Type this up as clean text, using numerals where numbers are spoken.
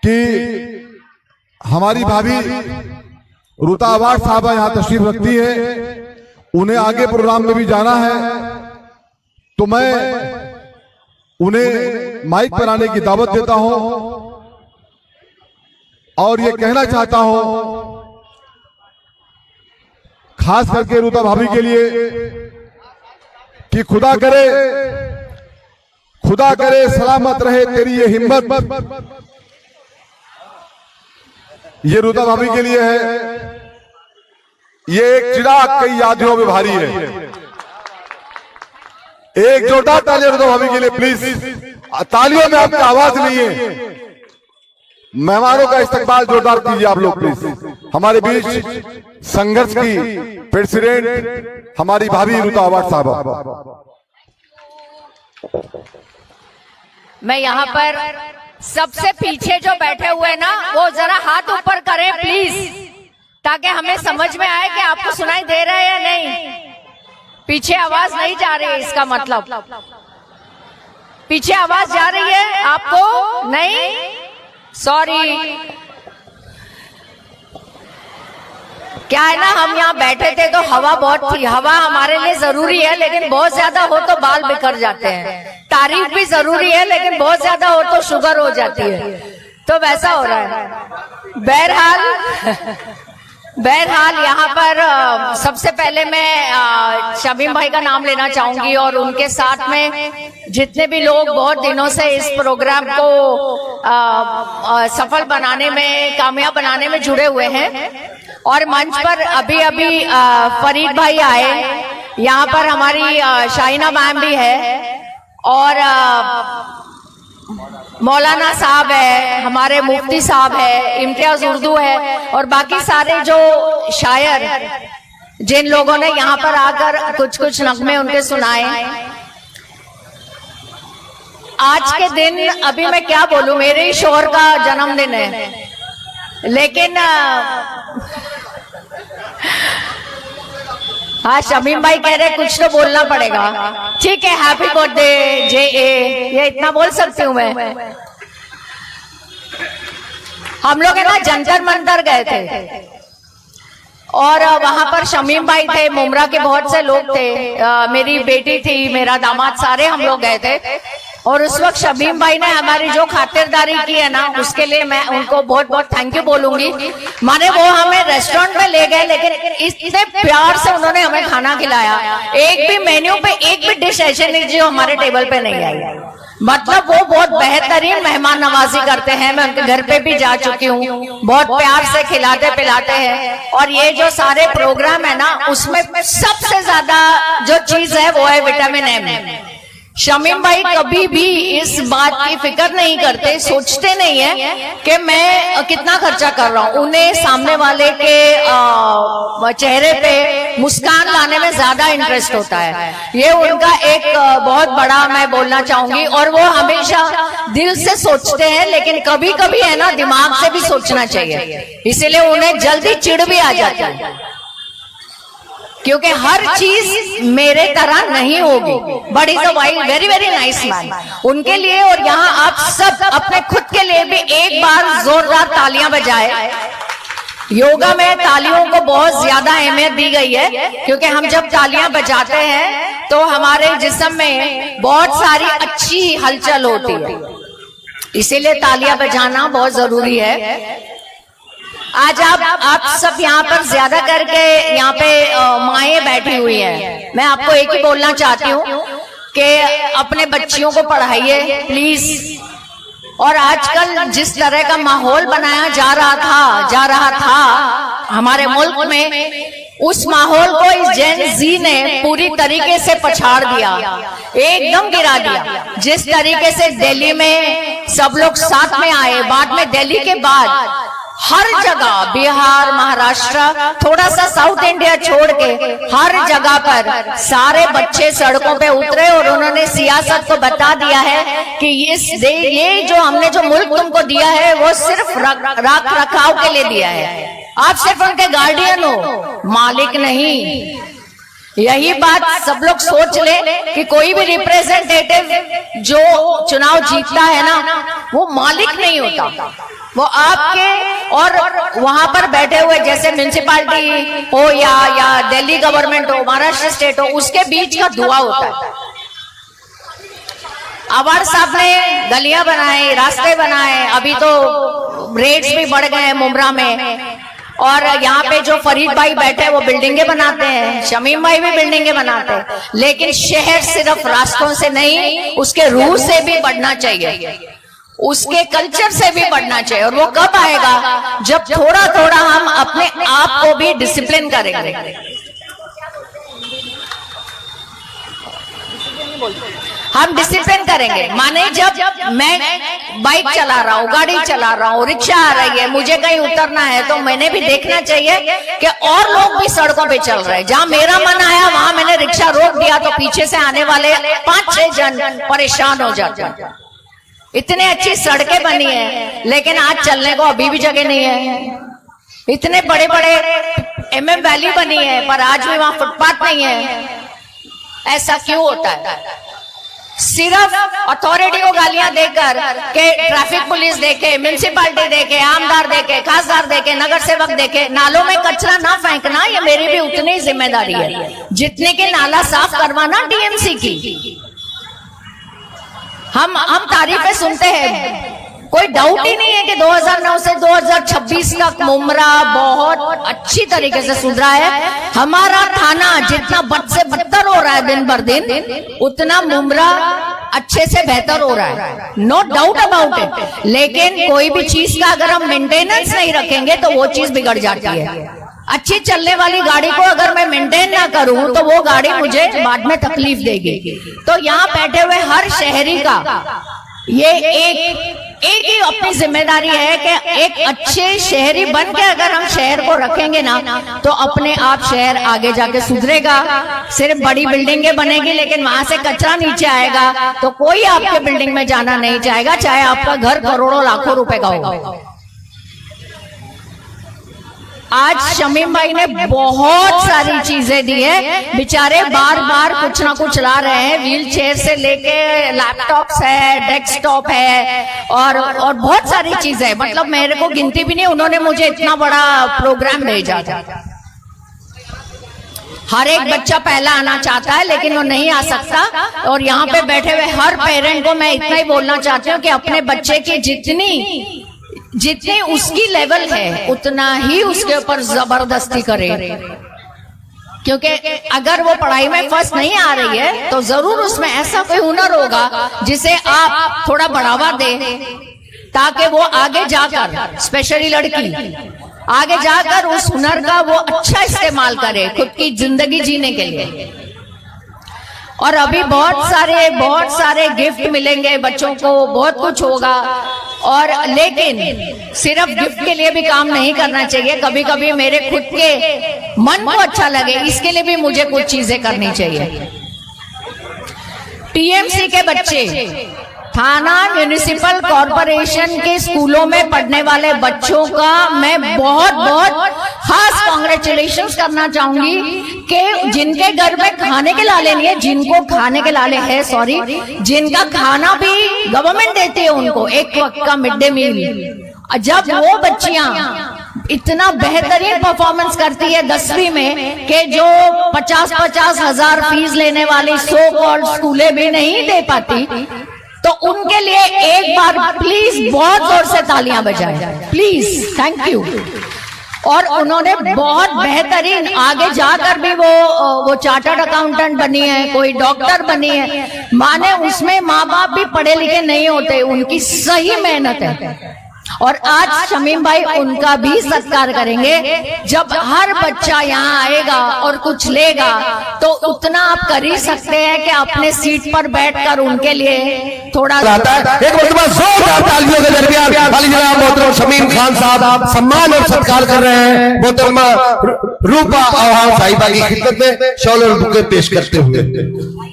कि हमारी भाभी रुता अवार्ड साहबा यहां तशरीफ रखती है, उन्हें आगे प्रोग्राम में भी जाना है, तो मैं उन्हें माइक पर आने की दावत देता हूं और ये कहना चाहता हूं खास करके रुता भाभी के लिए कि खुदा करे सलामत रहे तेरी ये हिम्मत। ये रुता भाभी के लिए है, ये एक चिराग कई यादियों में भारी है। एक जोरदार तालियां रुता भाभी के लिए प्लीज। तालियों में आपकी आवाज नहीं है, मेहमानों का इस्तकबाल जोरदार कीजिए आप लोग प्लीज। हमारे बीच संघर्ष की प्रेसिडेंट हमारी भाभी रुता अवार्ड साहब। मैं यहाँ पर सबसे पीछे जो बैठे हुए ना वो जरा हाथ ऊपर करें प्लीज, ताकि हमें समझ में आए कि आपको सुनाई दे रहा है या नहीं। पीछे आवाज नहीं जा रही है, इसका मतलब पीछे आवाज जा रही है आपको नहीं? सॉरी, क्या है ना, हम यहाँ बैठे थे तो हवा बहुत थी। हवा हमारे लिए जरूरी है, लेकिन बहुत ज्यादा हो तो बाल बिखर जाते हैं। तारीफ भी जरूरी है, लेकिन बहुत ज्यादा हो तो शुगर हो जाती है, तो वैसा हो रहा है। बहरहाल यहाँ पर सबसे पहले मैं शमीम भाई का नाम लेना चाहूंगी और उनके साथ में जितने भी लोग बहुत दिनों से इस प्रोग्राम को सफल बनाने में, कामयाब बनाने में जुड़े हुए हैं। और मंच पर अभी फरीद भाई आए, यहाँ पर हमारी शाइना मैम भी है और मौलाना साहब है, हमारे मुफ्ती साहब है, इम्तियाज उर्दू है और बाकी सारे जो शायर जिन लोगों ने यहाँ पर आकर कुछ कुछ नगमे उनके सुनाए। आज के दिन अभी मैं क्या बोलूं, मेरे ही शोहर का जन्मदिन है, लेकिन हाँ शमीम भाई कह रहे कुछ तो बोलना पड़ेगा। ठीक है, हैप्पी बर्थडे जे ए, ये इतना बोल सकती हूँ मैं। हम लोग है ना जंतर मंतर गए थे और वहां पर शमीम भाई थे, मुमरा के बहुत से लोग थे, मेरी बेटी थी, मेरा दामाद, सारे हम लोग गए थे। और उस वक्त शमीम भाई ने हमारी जो खातिरदारी की है ना, उसके लिए मैं उनको बहुत बहुत थैंक यू बोलूंगी। माने वो हमें रेस्टोरेंट में ले गए, लेकिन इतने प्यार से उन्होंने हमें खाना खिलाया। एक भी मेन्यू पे एक भी डिश ऐसे नहीं जो हमारे टेबल पे नहीं आई। मतलब वो बहुत बेहतरीन मेहमान नवाजी करते हैं। मैं उनके घर पे भी जा चुकी हूँ, बहुत प्यार से खिलाते पिलाते हैं। और ये जो सारे प्रोग्राम है ना, उसमें सबसे ज्यादा जो चीज है वो है विटामिन एम। शमीम भाई कभी भी इस बात की फिक्र नहीं करते, सोचते नहीं है कि मैं कितना खर्चा कर रहा हूँ। उन्हें सामने वाले के चेहरे पे मुस्कान लाने में ज्यादा इंटरेस्ट होता है। ये उनका एक बहुत बड़ा मैं बोलना चाहूंगी। और वो हमेशा दिल से सोचते हैं, लेकिन कभी कभी है ना दिमाग से भी सोचना चाहिए, इसीलिए उन्हें जल्दी चिढ़ भी आ जाती है, क्योंकि हर चीज मेरे तरह नहीं होगी। But is a very very nice man. उनके लिए और यहाँ आप सब अपने खुद के लिए भी एक बार जोरदार तालियां बजाए। योगा में तालियों को बहुत ज्यादा अहमियत दी गई है, क्योंकि हम जब तालियां बजाते हैं तो हमारे जिस्म में बहुत सारी अच्छी हलचल होती है, इसीलिए तालियां बजाना बहुत जरूरी है। आज आप सब यहाँ पर ज्यादा करके यहाँ पे माएँ बैठी हुई हैं। मैं आपको एक ही बोलना चाहती हूँ कि अपने बच्चियों को पढ़ाइए प्लीज। और आजकल जिस तरह का माहौल बनाया जा रहा था हमारे मुल्क में, उस माहौल को इस जेन जी ने पूरी तरीके से पछाड़ दिया, एकदम गिरा दिया। जिस तरीके से दिल्ली में सब लोग साथ में आए, बाद में दिल्ली के बाद हर जगह, बिहार, महाराष्ट्र, थोड़ा सा साउथ इंडिया छोड़ के हर जगह पर सारे बच्चे सड़कों पे उतरे और उन्होंने सियासत को बता दिया है कि ये जो हमने जो मुल्क तुमको दिया है वो सिर्फ रख रखाव के लिए दिया है। आप सिर्फ उनके गार्डियन हो, मालिक नहीं। यही बात सब लोग सोच ले कि कोई भी रिप्रेजेंटेटिव जो चुनाव जीतता है ना, वो मालिक नहीं होता, वो आपके और वहां पर बैठे हुए जैसे म्युनिसिपालिटी हो या दिल्ली गवर्नमेंट हो, महाराष्ट्र स्टेट हो, उसके बीच का धुआं होता है। अवार्ड साहब ने गलियां बनाए, रास्ते बनाए, अभी तो रेट्स भी बढ़ गए हैं मुमरा में, और यहाँ पे जो फरीद भाई बैठे वो बिल्डिंगें बनाते हैं, शमीम भाई भी बिल्डिंगें बनाते हैं, लेकिन शहर सिर्फ रास्तों से नहीं, उसके रूह से भी बढ़ना चाहिए, उसके कल्चर से भी बढ़ना चाहिए। और वो कब आएगा? जब थोड़ा थोड़ा हम अपने आप को भी डिसिप्लिन करेंगे। हम डिसिप्लिन करेंगे, माने जब मैं बाइक चला रहा हूँ, गाड़ी चला रहा हूँ, रिक्शा आ रही है, मुझे कहीं उतरना है, तो मैंने भी देखना चाहिए कि और लोग भी सड़कों पे चल रहे हैं। जहां मेरा मन आया वहां मैंने रिक्शा रोक दिया तो पीछे से आने वाले 5-6 जन परेशान हो जाते हैं। इतनी अच्छी सड़कें बनी है, लेकिन आज चलने को अभी भी जगह नहीं है। इतने बड़े बड़े MM वैली बनी है, पर आज भी वहां फुटपाथ नहीं है। ऐसा क्यों होता है? सिर्फ अथॉरिटी को गालियां देकर के ट्रैफिक पुलिस देखे, म्युनिसिपालिटी देखे, आमदार देखे, खासदार देखे, नगर सेवक देखे, नालों में कचरा ना फेंकना ये मेरी भी उतनी जिम्मेदारी है जितने के नाला साफ करवाना DMC की। हम तारीफें सुनते हैं, कोई डाउट ही नहीं है कि 2009 से 2026 तक मुमरा बहुत अच्छी तरीके से सुधरा है। हमारा थाना जितना बद से बदतर हो रहा है दिन भर दिन, उतना मुमरा अच्छे से बेहतर हो रहा है, नो डाउट अबाउट इट। लेकिन कोई भी चीज का अगर हम मेंटेनेंस नहीं रखेंगे तो वो चीज बिगड़ जाती है। अच्छी चलने वाली गाड़ी को अगर मैं मेंटेन ना करूं तो वो गाड़ी मुझे बाद में तकलीफ देगी। तो यहाँ बैठे हुए हर शहरी का ये एक ही अपनी जिम्मेदारी है कि एक अच्छे शहरी बन के अगर हम शहर को रखेंगे ना, तो अपने आप शहर आगे जाके सुधरेगा। सिर्फ बड़ी बिल्डिंगें बनेगी लेकिन वहां से कचरा नीचे आएगा तो कोई आपके बिल्डिंग में जाना नहीं चाहेगा, चाहे आपका घर करोड़ों लाखों रुपए का हो। आज शमीम भाई ने बहुत सारी चीजें दी है, बेचारे बार बार कुछ ना कुछ ला रहे हैं, व्हील चेयर से लेके लैपटॉप्स है, डेस्कटॉप है और बहुत सारी चीजें, मतलब मेरे को गिनती भी नहीं। उन्होंने मुझे इतना बड़ा प्रोग्राम भेजा था। हर एक बच्चा पहला आना चाहता है लेकिन वो नहीं आ सकता, और यहाँ पे बैठे हुए हर पेरेंट को मैं इतना ही बोलना चाहती हूँ कि अपने बच्चे की जितनी उसकी लेवल है उतना ही उसके ऊपर जबरदस्ती करे, क्योंकि अगर वो पढ़ाई में फर्स्ट नहीं आ रही है तो जरूर उसमें ऐसा कोई हुनर होगा जिसे आप थोड़ा बढ़ावा दें, ताकि वो आगे जाकर, स्पेशली लड़की, आगे जाकर उस हुनर का वो अच्छा इस्तेमाल करे खुद की जिंदगी जीने के लिए। और अभी बहुत सारे गिफ्ट मिलेंगे बच्चों को, बहुत कुछ होगा, और लेकिन सिर्फ गिफ्ट के लिए भी काम नहीं करना चाहिए। कभी कभी मेरे खुद के मन को अच्छा लगे इसके लिए भी मुझे कुछ चीजें करनी चाहिए। TMC के बच्चे, थाना म्युनिसिपल कॉरपोरेशन के स्कूलों में पढ़ने वाले बच्चों का मैं बहुत खास कॉन्ग्रेचुलेशंस करना चाहूंगी कि जिनके घर में खाने के लाले नहीं है, जिनको खाने के लाले है, सॉरी, जिनका खाना भी गवर्नमेंट देती है उनको, एक वक्त का मिड डे मील। जब वो बच्चियां इतना बेहतरीन परफॉर्मेंस करती है 10वीं में कि जो 50-50 हजार फीस लेने वाली सो कॉल्ड स्कूलें भी नहीं दे पाती, तो उनके लिए एक बार प्लीज बहुत जोर से तालियां बजाएं, प्लीज, थैंक यू। और उन्होंने बहुत बेहतरीन आगे जाकर भी वो चार्टर्ड अकाउंटेंट बनी है, कोई डॉक्टर बनी है, माने उसमें माँ बाप भी पढ़े लिखे नहीं होते, उनकी सही मेहनत है। और आज शमीम भाई उनका भी सत्कार करेंगे। जब हर बच्चा यहाँ आएगा और कुछ लेगा तो उतना आप कर ही सकते हैं कि अपने सीट पर बैठकर उनके लिए थोड़ा एक मरतबा जोरदार तालियों के दरमियान वाली जनाब मोहतरम शमीम खान साहब सम्मान और सत्कार कर रहे हैं। मोहतरमा रूपा आवाम साहिबा की खिदमत में शॉल और बुके पेश करते हुए